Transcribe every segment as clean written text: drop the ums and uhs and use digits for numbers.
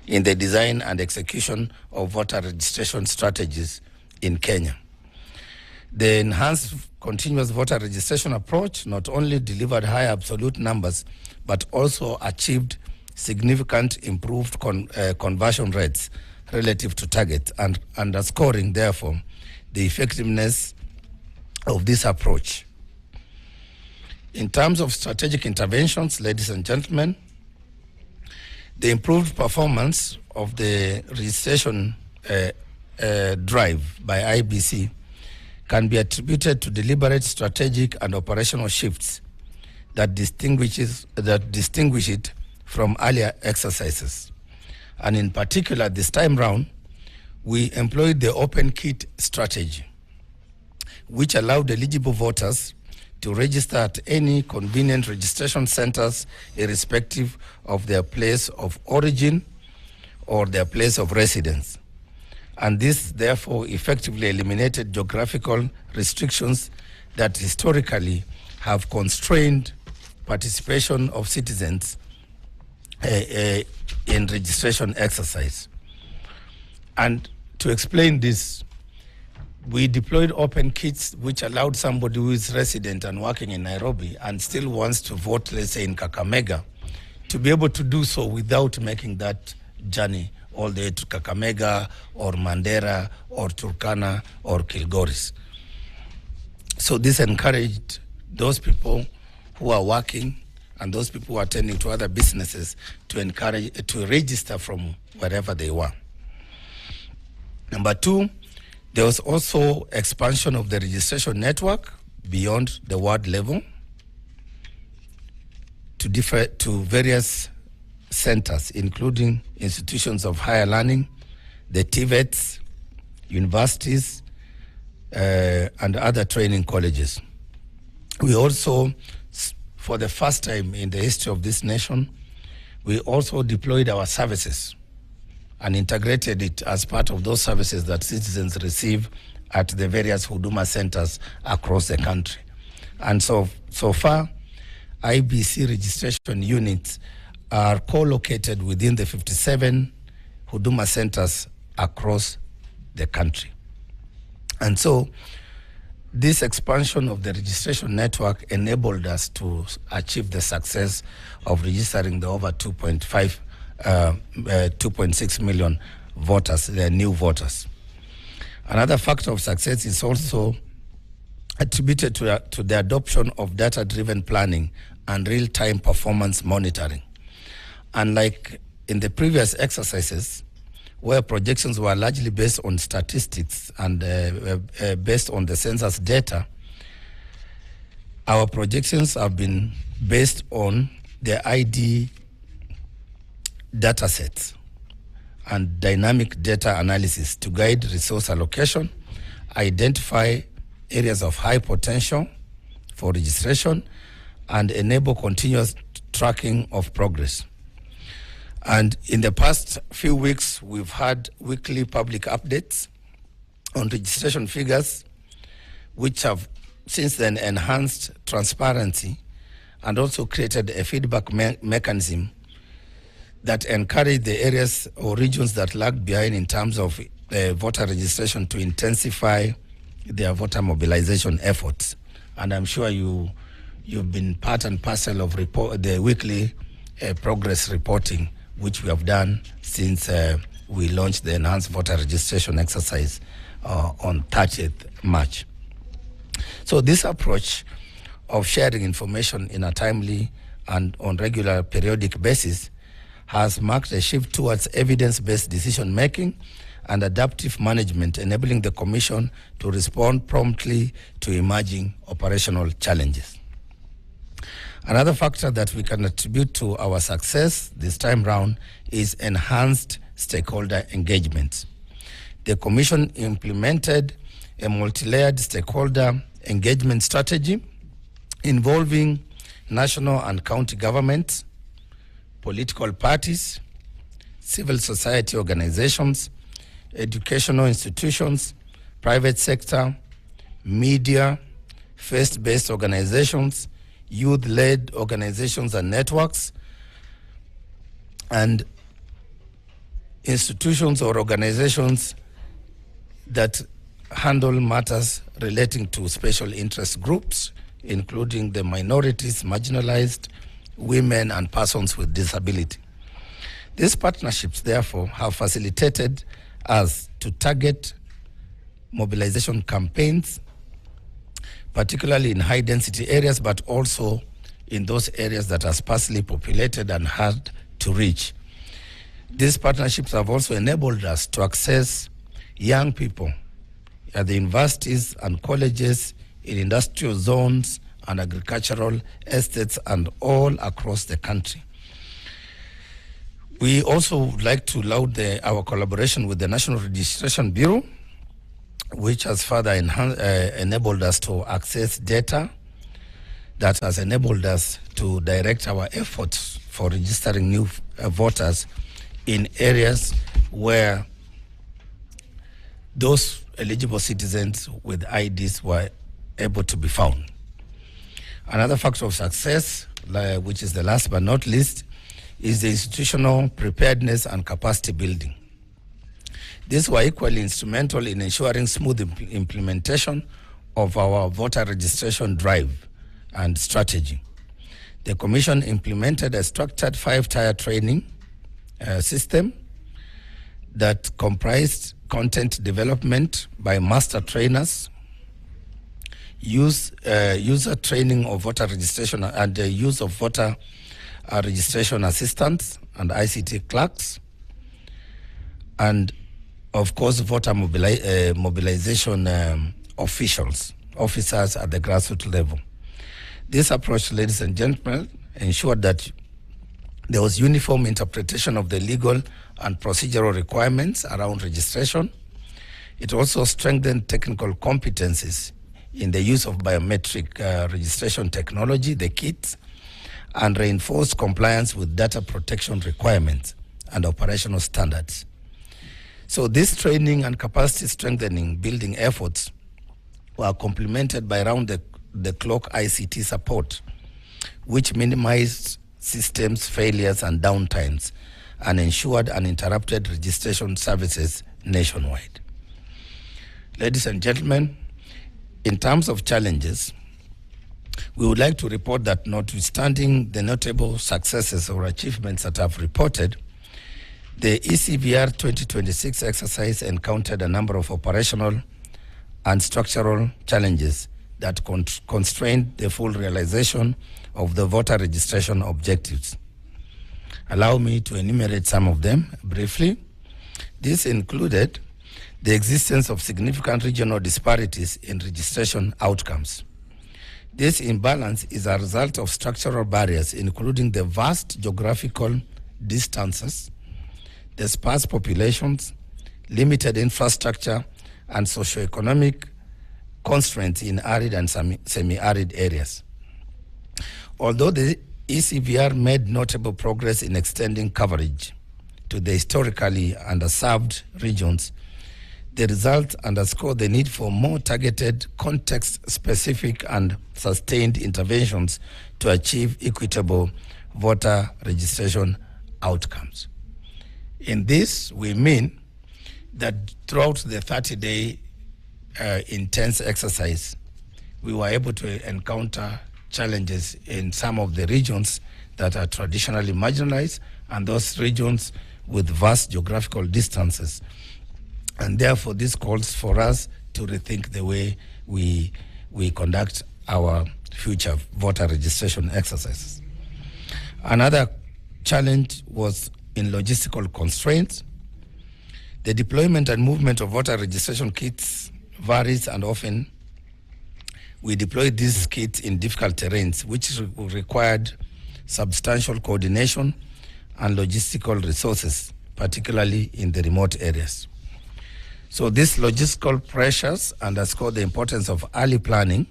in the design and execution of voter registration strategies in Kenya. The enhanced continuous voter registration approach not only delivered high absolute numbers, but also achieved significant improved conversion rates relative to target, and underscoring, therefore, the effectiveness of this approach. In terms of strategic interventions, ladies and gentlemen, the improved performance of the registration drive by IBC can be attributed to deliberate strategic and operational shifts that distinguish it from earlier exercises. And in particular, this time round, we employed the open kit strategy, which allowed eligible voters to register at any convenient registration centers, irrespective of their place of origin or their place of residence. And this, therefore, effectively eliminated geographical restrictions that historically have constrained participation of citizens in registration exercise. And to explain this, we deployed open kits which allowed somebody who is resident and working in Nairobi and still wants to vote, let's say in Kakamega, to be able to do so without making that journey all the way to Kakamega or Mandera or Turkana or Kilgoris. So this encouraged those people who are working and those people who are attending to other businesses to register from wherever they were. Number two, there was also expansion of the registration network beyond the ward level to various centers, including institutions of higher learning, the TVETs, universities, and other training colleges. We also, for the first time in the history of this nation, we also deployed our services and integrated it as part of those services that citizens receive at the various Huduma centers across the country. And so far, IBC registration units are co-located within the 57 Huduma centers across the country. And so this expansion of the registration network enabled us to achieve the success of registering the over 2.6 million voters, the new voters. Another factor of success is also attributed to the adoption of data-driven planning and real-time performance monitoring. Unlike in the previous exercises, where projections were largely based on statistics and based on the census data, our projections have been based on the ID data sets and dynamic data analysis to guide resource allocation, identify areas of high potential for registration, and enable continuous tracking of progress. And in the past few weeks, we've had weekly public updates on registration figures, which have since then enhanced transparency and also created a feedback mechanism that encourage the areas or regions that lag behind in terms of voter registration to intensify their voter mobilization efforts. And I'm sure you've been part and parcel of the weekly progress reporting, which we have done since we launched the enhanced voter registration exercise on 30th March. So this approach of sharing information in a timely and on regular periodic basis has marked a shift towards evidence-based decision-making and adaptive management, enabling the Commission to respond promptly to emerging operational challenges. Another factor that we can attribute to our success this time round is enhanced stakeholder engagement. The Commission implemented a multi-layered stakeholder engagement strategy involving national and county governments, political parties, civil society organizations, educational institutions, private sector, media, faith-based organizations, youth-led organizations and networks, and institutions or organizations that handle matters relating to special interest groups, including the minorities, marginalized, women, and persons with disability. These partnerships, therefore, have facilitated us to target mobilization campaigns, particularly in high-density areas, but also in those areas that are sparsely populated and hard to reach. These partnerships have also enabled us to access young people at the universities and colleges, in industrial zones and agricultural estates, and all across the country. We also would like to laud our collaboration with the National Registration Bureau, which has further enabled us to access data that has enabled us to direct our efforts for registering new voters in areas where those eligible citizens with IDs were able to be found. Another factor of success, which is the last but not least, is the institutional preparedness and capacity building. These were equally instrumental in ensuring smooth implementation of our voter registration drive and strategy. The Commission implemented a structured 5-tier training system that comprised content development by master trainers, user training of voter registration and the use of voter registration assistants and ICT clerks, and of course voter mobilization officers at the grassroots level. This approach, ladies and gentlemen, ensured that there was uniform interpretation of the legal and procedural requirements around registration. It also strengthened technical competencies in the use of biometric registration technology, the kits, and reinforced compliance with data protection requirements and operational standards. So this training and capacity strengthening building efforts were complemented by round-the-clock ICT support, which minimized systems failures and downtimes and ensured uninterrupted registration services nationwide. Ladies and gentlemen, in terms of challenges, we would like to report that notwithstanding the notable successes or achievements that I've reported, the ECVR 2026 exercise encountered a number of operational and structural challenges that constrained the full realization of the voter registration objectives. Allow me to enumerate some of them briefly. This included the existence of significant regional disparities in registration outcomes. This imbalance is a result of structural barriers, including the vast geographical distances, the sparse populations, limited infrastructure, and socioeconomic constraints in arid and semi-arid areas. Although the ECVR made notable progress in extending coverage to the historically underserved regions, the results underscore the need for more targeted, context-specific and sustained interventions to achieve equitable voter registration outcomes. In this, we mean that throughout the 30-day intense exercise, we were able to encounter challenges in some of the regions that are traditionally marginalized and those regions with vast geographical distances. And therefore, this calls for us to rethink the way we conduct our future voter registration exercises. Another challenge was in logistical constraints. The deployment and movement of voter registration kits varies, and often we deploy these kits in difficult terrains, which required substantial coordination and logistical resources, particularly in the remote areas. So these logistical pressures underscore the importance of early planning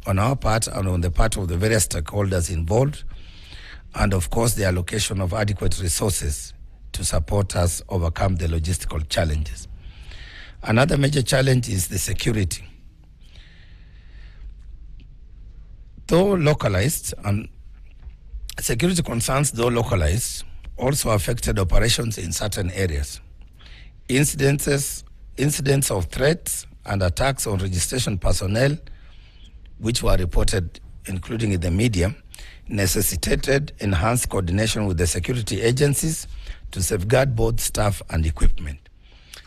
on our part and on the part of the various stakeholders involved, and of course the allocation of adequate resources to support us overcome the logistical challenges. Another major challenge is the security. Though localized, and security concerns, though localized, also affected operations in certain areas. Incidents of threats and attacks on registration personnel, which were reported, including in the media, necessitated enhanced coordination with the security agencies to safeguard both staff and equipment.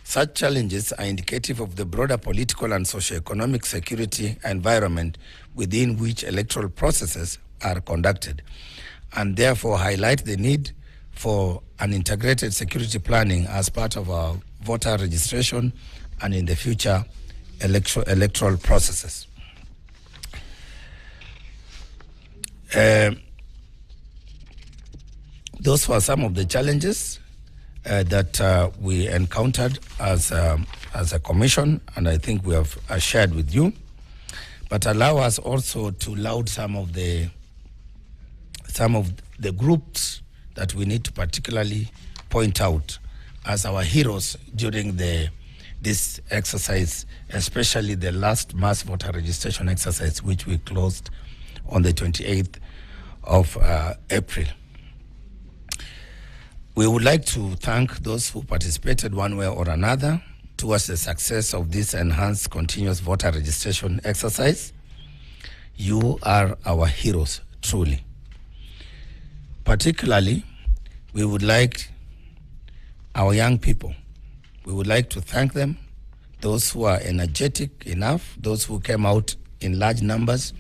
Such challenges are indicative of the broader political and socio-economic security environment within which electoral processes are conducted, and therefore highlight the need for an integrated security planning as part of our voter registration and in the future electoral processes. Those were some of the challenges that we encountered as a commission, and I think we have shared with you. But allow us also to laud some of the groups that we need to particularly point out as our heroes during this exercise, especially the last mass voter registration exercise, which we closed on the 28th of April. We would like to thank those who participated one way or another towards the success of this enhanced continuous voter registration exercise. You are our heroes, truly. Particularly, we would like our young people. We would like to thank them, those who are energetic enough, those who came out in large numbers,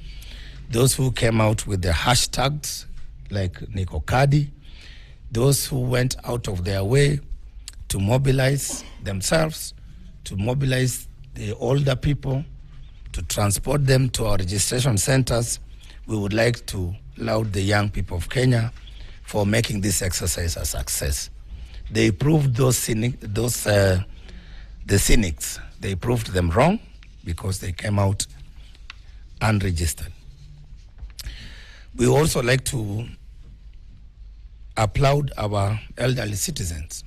those who came out with the hashtags like Niko Kadi, those who went out of their way to mobilize themselves, to mobilize the older people, to transport them to our registration centers. We would like to laud the young people of Kenya for making this exercise a success. They proved the cynics, they proved them wrong because they came out unregistered. We also like to applaud our elderly citizens.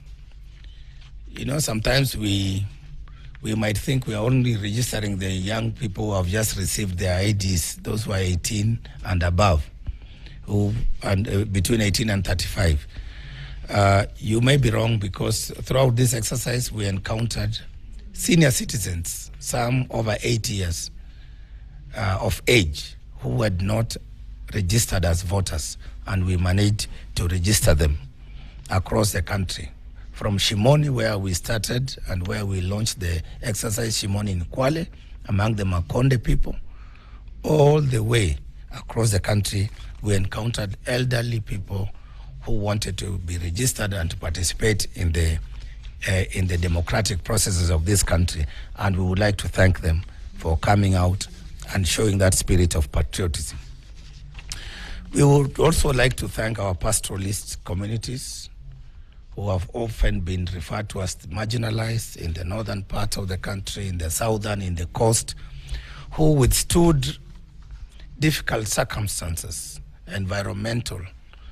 You know, sometimes we might think we are only registering the young people who have just received their IDs, those who are 18 and above, between 18 and 35. You may be wrong, because throughout this exercise we encountered senior citizens, some over 80 years of age, who had not registered as voters, and we managed to register them across the country. From Shimoni, where we started and where we launched the exercise, Shimoni in Kwale, among the Makonde people, all the way across the country, we encountered elderly people who wanted to be registered and to participate in the democratic processes of this country. And we would like to thank them for coming out and showing that spirit of patriotism. We would also like to thank our pastoralist communities, who have often been referred to as marginalized in the northern part of the country, in the southern, in the coast, who withstood difficult circumstances, environmental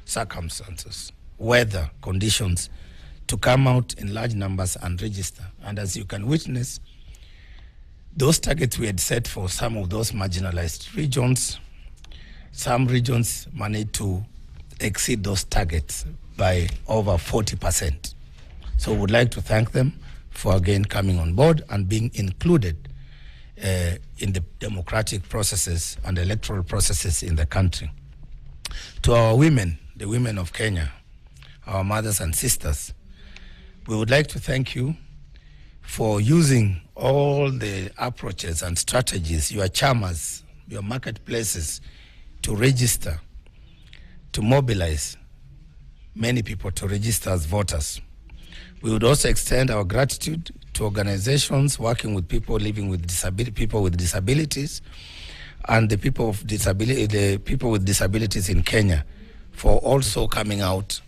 circumstances, weather conditions, to come out in large numbers and register. And as you can witness, those targets we had set for some of those marginalized regions, some regions managed to exceed those targets by over 40%. So we would like to thank them for again coming on board and being included in the democratic processes and electoral processes in the country. To our women, the women of Kenya, our mothers and sisters, we would like to thank you for using all the approaches and strategies, your chamas, your marketplaces, to register, to mobilize many people to register as voters. We would also extend our gratitude to organizations working with people living with disabilities, and the people with disabilities in Kenya, for also coming out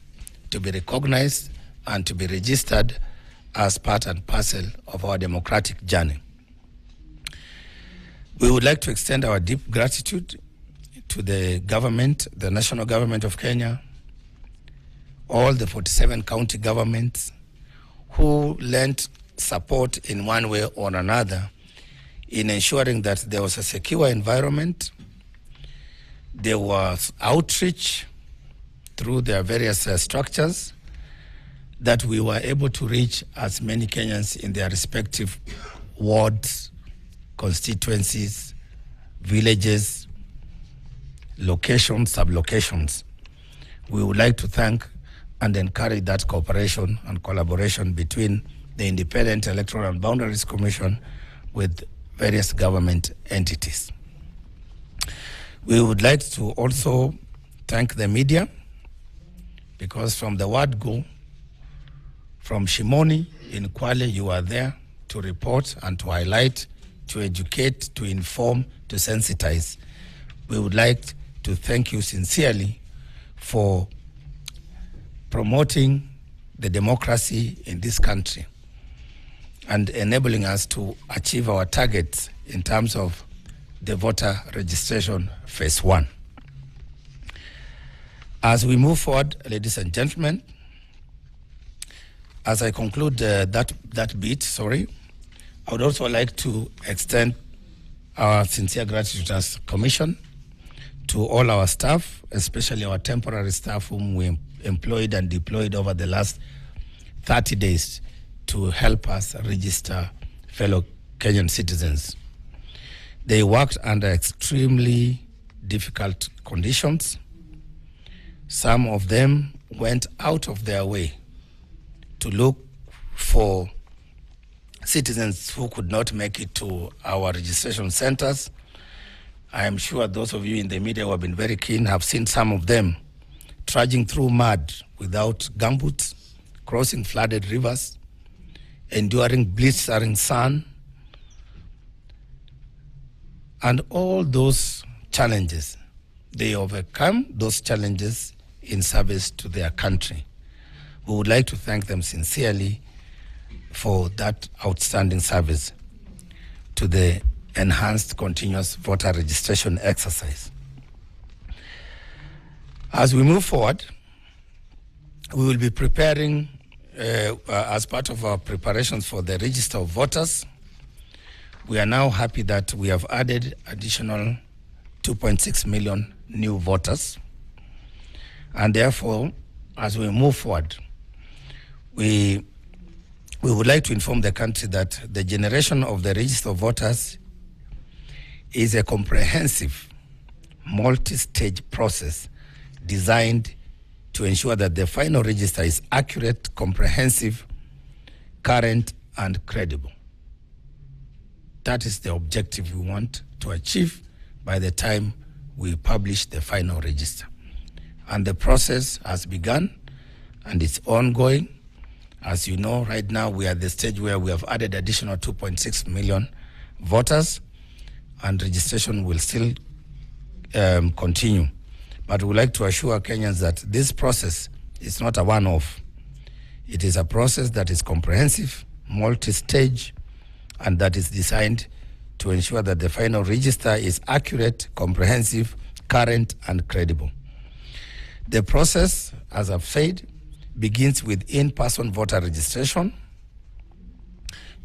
to be recognized and to be registered as part and parcel of our democratic journey. We would like to extend our deep gratitude to the government, the national government of Kenya, all the 47 county governments who lent support in one way or another in ensuring that there was a secure environment, there was outreach through their various structures, that we were able to reach as many Kenyans in their respective wards, constituencies, villages, locations, sub-locations. We would like to thank and encourage that cooperation and collaboration between the Independent Electoral and Boundaries Commission with various government entities. We would like to also thank the media, because from the word go, from Shimoni in Kwale, you are there to report and to highlight, to educate, to inform, to sensitize. We would like to thank you sincerely for promoting the democracy in this country and enabling us to achieve our targets in terms of the voter registration phase 1. As we move forward, ladies and gentlemen, as I conclude that bit, I would also like to extend our sincere gratitude as Commission to all our staff, especially our temporary staff whom we employed and deployed over the last 30 days to help us register fellow Kenyan citizens. They worked under extremely difficult conditions. Some of them went out of their way to look for citizens who could not make it to our registration centers. I am sure those of you in the media who have been very keen have seen some of them trudging through mud without gumboots, crossing flooded rivers, enduring blistering sun, and all those challenges. They overcome those challenges in service to their country. We would like to thank them sincerely for that outstanding service to the enhanced continuous voter registration exercise. As we move forward, we will be preparing, as part of our preparations for the register of voters, we are now happy that we have added additional 2.6 million new voters. And therefore, as we move forward, we would like to inform the country that the generation of the register of voters is a comprehensive, multi-stage process designed to ensure that the final register is accurate, comprehensive, current, and credible. That is the objective we want to achieve by the time we publish the final register. And the process has begun and it's ongoing. As you know, right now we are at the stage where we have added additional 2.6 million voters, and registration will still continue. But we would like to assure Kenyans that this process is not a one-off. It is a process that is comprehensive, multi-stage, and that is designed to ensure that the final register is accurate, comprehensive, current, and credible. The process, as I've said, begins with in-person voter registration,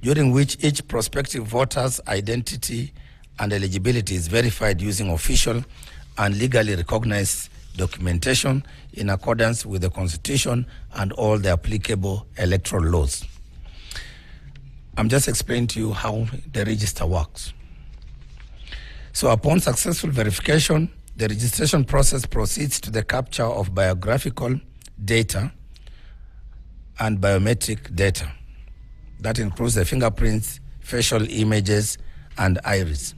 during which each prospective voter's identity and eligibility is verified using official and legally recognized documentation in accordance with the Constitution and all the applicable electoral laws. I'm just explaining to you how the register works. So upon successful verification, the registration process proceeds to the capture of biographical data and biometric data. That includes the fingerprints, facial images, and iris,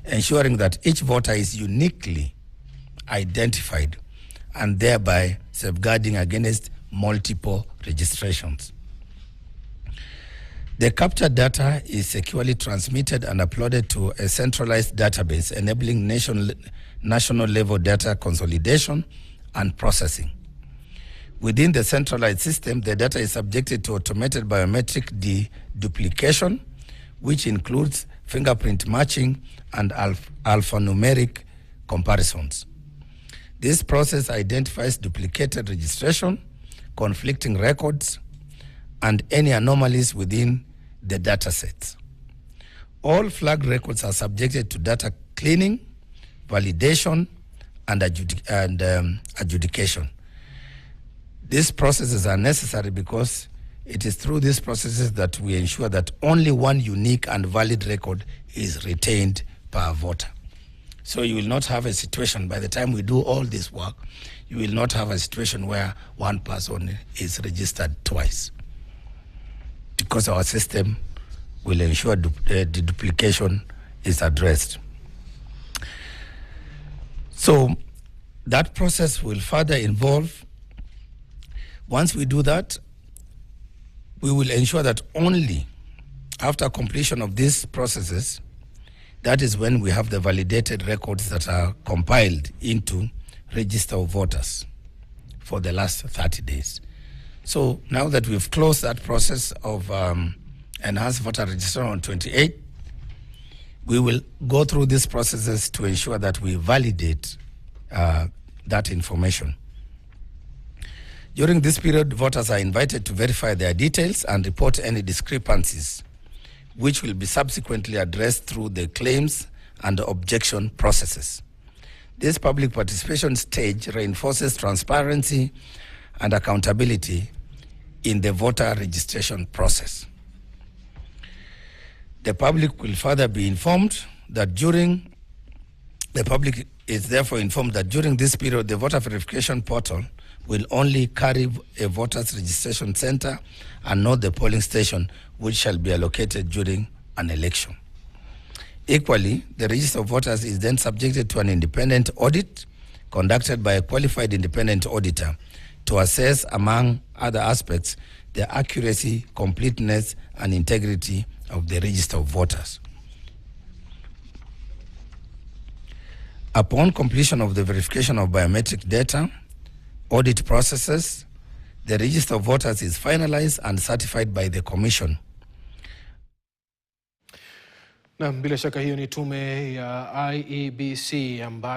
ensuring that each voter is uniquely identified and thereby safeguarding against multiple registrations. The captured data is securely transmitted and uploaded to a centralized database, enabling national level data consolidation and processing. Within the centralized system, the data is subjected to automated biometric deduplication, which includes fingerprint matching and alphanumeric comparisons. This process identifies duplicated registration, conflicting records, and any anomalies within the data sets. All flagged records are subjected to data cleaning, validation, and adjudication. These processes are necessary because it is through these processes that we ensure that only one unique and valid record is retained per voter. So you will not have a situation, by the time we do all this work, you will not have a situation where one person is registered twice, because our system will ensure the duplication is addressed. So that process will further involve, once we do that, we will ensure that only after completion of these processes, that is when we have the validated records that are compiled into register of voters for the last 30 days. So now that we've closed that process of enhanced voter registration on 28, we will go through these processes to ensure that we validate that information. During this period, voters are invited to verify their details and report any discrepancies, which will be subsequently addressed through the claims and objection processes. This public participation stage reinforces transparency and accountability in the voter registration process. The public will further be informed that the public is therefore informed that during this period, the voter verification portal will only carry a voters registration center and not the polling station, which shall be allocated during an election. Equally, the register of voters is then subjected to an independent audit conducted by a qualified independent auditor to assess, among other aspects, the accuracy, completeness, and integrity of the register of voters. Upon completion of the verification of biometric data, audit processes, the register of voters is finalized and certified by the commission. Na bila shaka hiyo ni tume ya IEBC ambayo